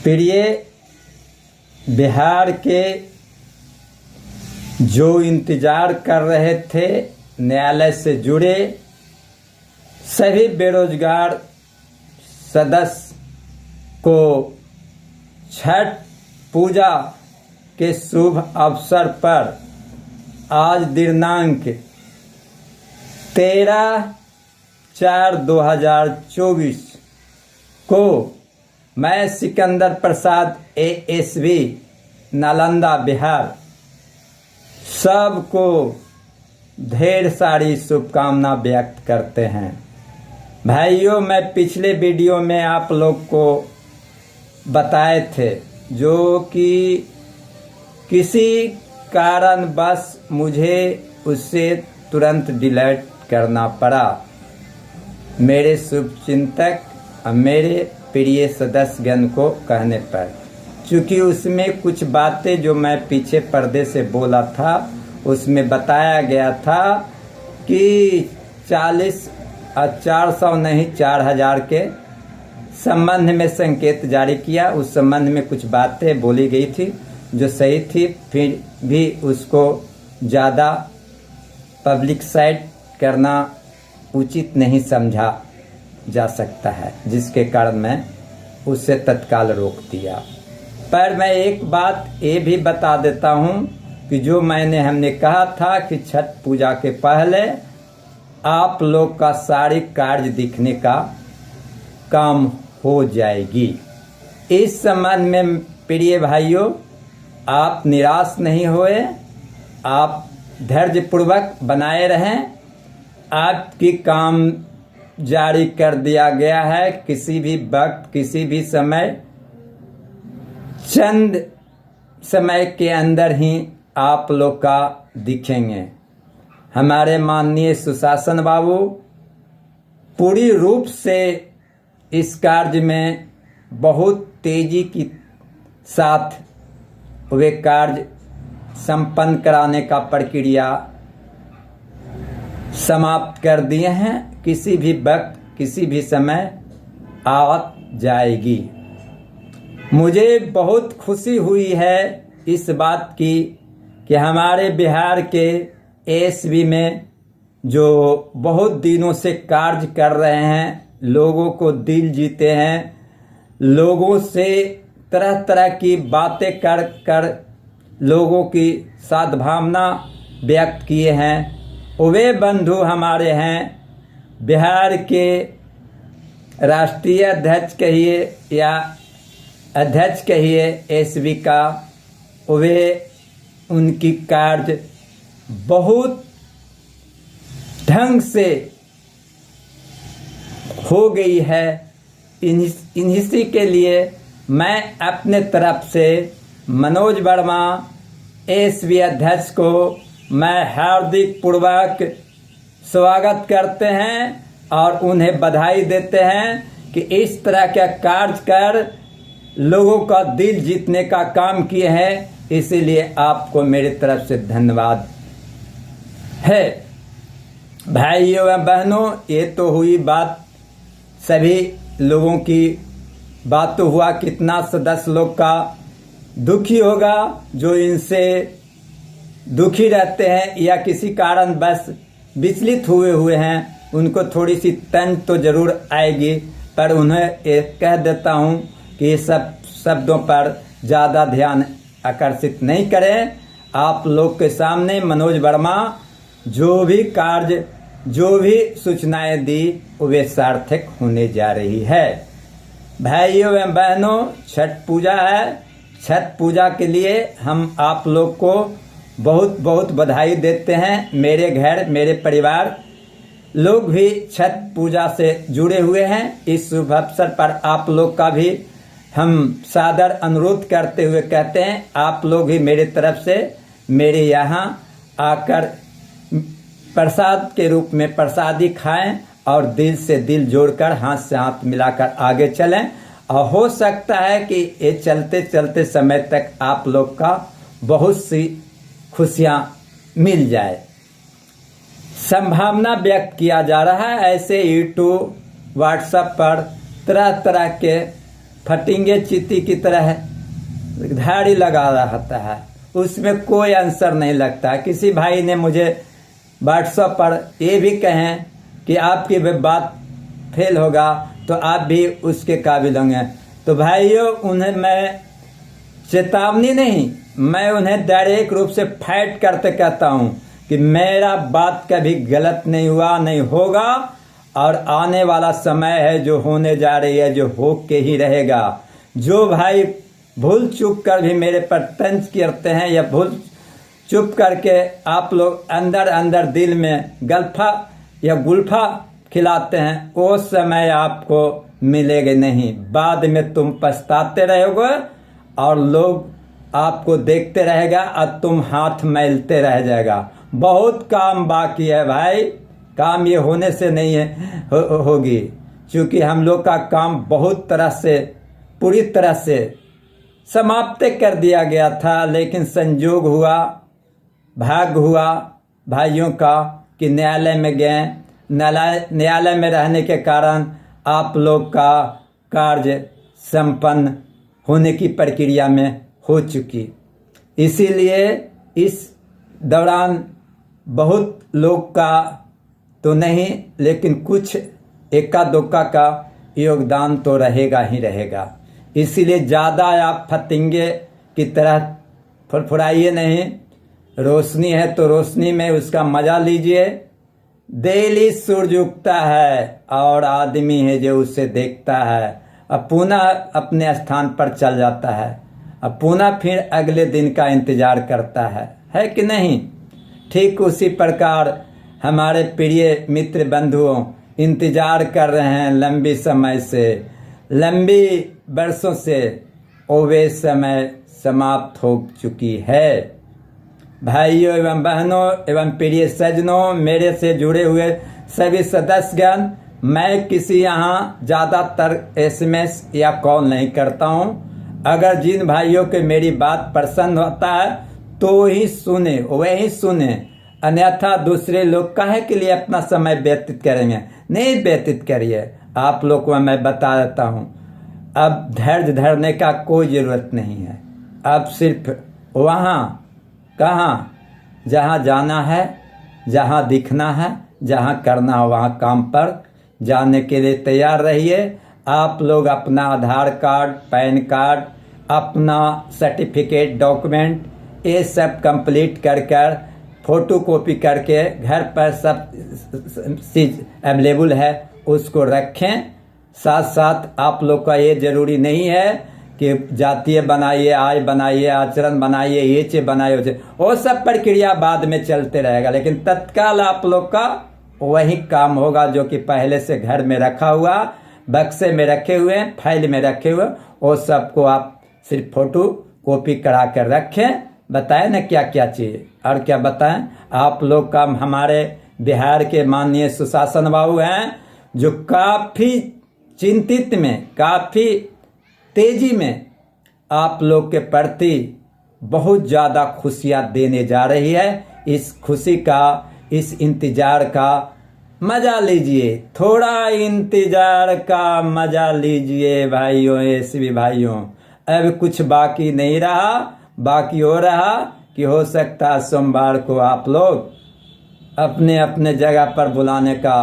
प्रिय बिहार के जो इंतजार कर रहे थे न्यायालय से जुड़े सभी बेरोजगार सदस्य को छठ पूजा के शुभ अवसर पर आज दिनांक 13/4/2024 को मैं सिकंदर प्रसाद ASV नालंदा बिहार सबको ढेर सारी शुभकामना व्यक्त करते हैं। भाइयों, मैं पिछले वीडियो में आप लोग को बताए थे जो कि किसी कारणवश मुझे उससे तुरंत डिलीट करना पड़ा। मेरे शुभचिंतक और मेरे प्रिय सदस्यगण को कहने पर, चूँकि उसमें कुछ बातें जो मैं पीछे पर्दे से बोला था उसमें बताया गया था कि 400 नहीं 4000 के संबंध में संकेत जारी किया। उस संबंध में कुछ बातें बोली गई थी जो सही थी, फिर भी उसको ज़्यादा पब्लिक साइड करना उचित नहीं समझा जा सकता है, जिसके कारण मैं उससे तत्काल रोक दिया। पर मैं एक बात ये भी बता देता हूँ कि जो हमने कहा था कि छठ पूजा के पहले आप लोग का सारी कार्य दिखने का काम हो जाएगी। इस संबंध में प्रिय भाइयों, आप निराश नहीं होए, आप धैर्यपूर्वक बनाए रहें। आपकी काम जारी कर दिया गया है। किसी भी वक्त किसी भी समय चंद समय के अंदर ही आप लोग का दिखेंगे। हमारे माननीय सुशासन बाबू पूरी रूप से इस कार्य में बहुत तेजी के साथ वे कार्य संपन्न कराने का प्रक्रिया समाप्त कर दिए हैं। किसी भी वक्त किसी भी समय आ जाएगी। मुझे बहुत खुशी हुई है इस बात की कि हमारे बिहार के ASV में जो बहुत दिनों से कार्य कर रहे हैं, लोगों को दिल जीते हैं, लोगों से तरह तरह की बातें कर कर लोगों की सद्भावना व्यक्त किए हैं, वे बंधु हमारे हैं। बिहार के राष्ट्रीय अध्यक्ष कहिए या अध्यक्ष कहिए ASV का, वे उनकी कार्य बहुत ढंग से हो गई है। इन्हीं के लिए मैं अपने तरफ से मनोज वर्मा ASV अध्यक्ष को मैं हार्दिक पूर्वक स्वागत करते हैं और उन्हें बधाई देते हैं कि इस तरह का कार्य कर लोगों का दिल जीतने का काम किए हैं। इसीलिए आपको मेरी तरफ से धन्यवाद है। भाइयों व बहनों, ये तो हुई बात सभी लोगों की बात हुआ। कितना सदस्य लोग का दुखी होगा जो इनसे दुखी रहते हैं या किसी कारण बस विचलित हुए हैं, उनको थोड़ी सी तंज तो जरूर आएगी। पर उन्हें एक कह देता हूँ कि ये सब शब्दों पर ज़्यादा ध्यान आकर्षित नहीं करें। आप लोग के सामने मनोज वर्मा जो भी कार्य जो भी सूचनाएं दी वे सार्थक होने जा रही है। भाइयों एवं बहनों, छठ पूजा है। छठ पूजा के लिए हम आप लोग को बहुत बहुत बधाई देते हैं। मेरे घर मेरे परिवार लोग भी छठ पूजा से जुड़े हुए हैं। इस शुभ अवसर पर आप लोग का भी हम सादर अनुरोध करते हुए कहते हैं, आप लोग भी मेरे तरफ से मेरे यहाँ आकर प्रसाद के रूप में प्रसादी खाएं और दिल से दिल जोड़कर हाथ से हाथ मिलाकर आगे चलें। और हो सकता है कि ये चलते चलते समय तक आप लोग का बहुत सी खुशियाँ मिल जाए। संभावना व्यक्त किया जा रहा है। ऐसे यूट्यूब व्हाट्सएप पर तरह तरह के फटिंगे चींटी की तरह धाड़ी लगा रहता है, उसमें कोई आंसर नहीं लगता। किसी भाई ने मुझे व्हाट्सएप पर ये भी कहें कि आपकी बात फेल होगा तो आप भी उसके काबिल होंगे। तो भाइयों, उन्हें मैं चेतावनी नहीं, मैं उन्हें डायरेक्ट रूप से फाइट करते कहता हूं कि मेरा बात कभी गलत नहीं हुआ, नहीं होगा, और आने वाला समय है जो होने जा रही है, जो हो के ही रहेगा। जो भाई भूल चूक कर भी मेरे पर तंज करते हैं या भूल चुप करके आप लोग अंदर अंदर दिल में गल्फा या गुल्फा खिलाते हैं, वो समय आपको मिलेगा नहीं। बाद में तुम पछताते रहोगे और लोग आपको देखते रहेगा और तुम हाथ मैलते रह जाएगा। बहुत काम बाकी है भाई, काम ये होने से नहीं है होगी, क्योंकि हम लोग का काम बहुत तरह से पूरी तरह से समाप्त कर दिया गया था, लेकिन संजोग हुआ, भाग्य हुआ भाइयों का कि न्यायालय में गए। न्यायालय में रहने के कारण आप लोग का कार्य संपन्न होने की प्रक्रिया में हो चुकी। इसीलिए इस दौरान बहुत लोग का तो नहीं, लेकिन कुछ इक्का दुक्का का योगदान तो रहेगा ही रहेगा। इसीलिए ज़्यादा आप फतिंगे की तरह फुरफुराइए नहीं। रोशनी है तो रोशनी में उसका मजा लीजिए। डेली सूरज उगता है और आदमी है जो उसे देखता है, अब पुनः अपने स्थान पर चल जाता है, अब पुनः फिर अगले दिन का इंतजार करता है कि नहीं। ठीक उसी प्रकार हमारे प्रिय मित्र बंधुओं इंतजार कर रहे हैं लंबी समय से, लंबी बरसों से, और वे समय समाप्त हो चुकी है। भाइयों एवं बहनों एवं प्रिय सज्जनों, मेरे से जुड़े हुए सभी सदस्यगण, मैं किसी यहाँ ज़्यादातर SMS या कॉल नहीं करता हूँ। अगर जिन भाइयों के मेरी बात पसंद होता है तो ही सुने, वही सुने, अन्यथा दूसरे लोग काहे के लिए अपना समय व्यतीत करेंगे। नहीं व्यतीत करिए। आप लोग को मैं बता देता हूँ, अब धैर्य धरने का कोई ज़रूरत नहीं है। अब सिर्फ वहाँ कहाँ जहाँ जाना है, जहाँ दिखना है, जहाँ करना हो वहाँ काम पर जाने के लिए तैयार रहिए। आप लोग अपना आधार कार्ड, पैन कार्ड, अपना सर्टिफिकेट, डॉक्यूमेंट, ये सब कंप्लीट कर फोटो कॉपी करके घर पर सब चीज़ अवेलेबल है, उसको रखें। साथ साथ आप लोग का ये जरूरी नहीं है कि जातीय बनाइए, आय बनाइए, आचरण बनाइए, ये चीज बनाइए, वो सब प्रक्रिया बाद में चलते रहेगा, लेकिन तत्काल आप लोग का वही काम होगा जो कि पहले से घर में रखा हुआ, बक्से में रखे हुए, फाइल में रखे हुए, वो सबको आप सिर्फ फोटो कॉपी करा कर रखें। बताएं ना क्या क्या चाहिए और क्या बताएं। आप लोग का हमारे बिहार के माननीय सुशासन बाबू हैं, जो काफ़ी चिंतित में, काफ़ी तेजी में आप लोग के प्रति बहुत ज़्यादा खुशियाँ देने जा रही है। इस खुशी का, इस इंतज़ार का मज़ा लीजिए, थोड़ा इंतज़ार का मज़ा लीजिए भाइयों, ऐसे भाइयों। अब कुछ बाकी नहीं रहा, बाकी हो रहा कि हो सकता है सोमवार को आप लोग अपने अपने जगह पर बुलाने का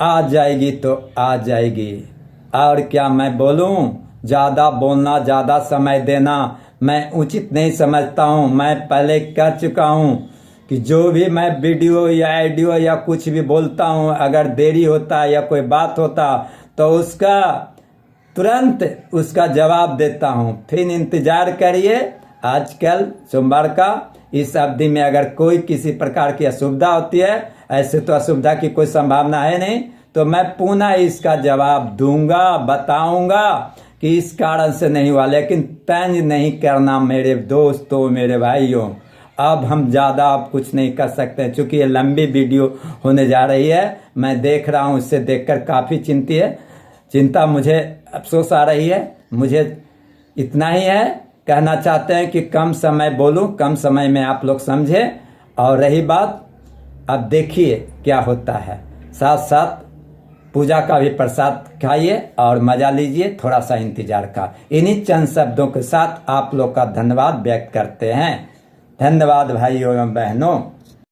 आ जाएगी तो आ जाएगी। और क्या मैं बोलूं, ज़्यादा बोलना, ज़्यादा समय देना मैं उचित नहीं समझता हूं। मैं पहले कह चुका हूं कि जो भी मैं वीडियो या ऑडियो या कुछ भी बोलता हूं, अगर देरी होता या कोई बात होता तो उसका तुरंत उसका जवाब देता हूं। फिर इंतज़ार करिए, आजकल सोमवार का इस अवधि में अगर कोई किसी प्रकार की असुविधा होती है, ऐसे तो असुविधा की कोई संभावना है नहीं, तो मैं पुनः इसका जवाब दूंगा, बताऊंगा कि इस कारण से नहीं हुआ। लेकिन तंज नहीं करना मेरे दोस्तों, मेरे भाइयों। अब हम ज़्यादा अब कुछ नहीं कर सकते हैं, चूँकि ये लंबी वीडियो होने जा रही है। मैं देख रहा हूँ, इससे देखकर काफ़ी चिंता मुझे अफसोस आ रही है। मुझे इतना ही है, कहना चाहते हैं कि कम समय बोलूं, कम समय में आप लोग समझें। और रही बात, अब देखिए क्या होता है। साथ साथ पूजा का भी प्रसाद खाइए और मजा लीजिए, थोड़ा सा इंतजार का। इन्हीं चंद शब्दों के साथ आप लोग का धन्यवाद व्यक्त करते हैं। धन्यवाद भाइयों एवं बहनों।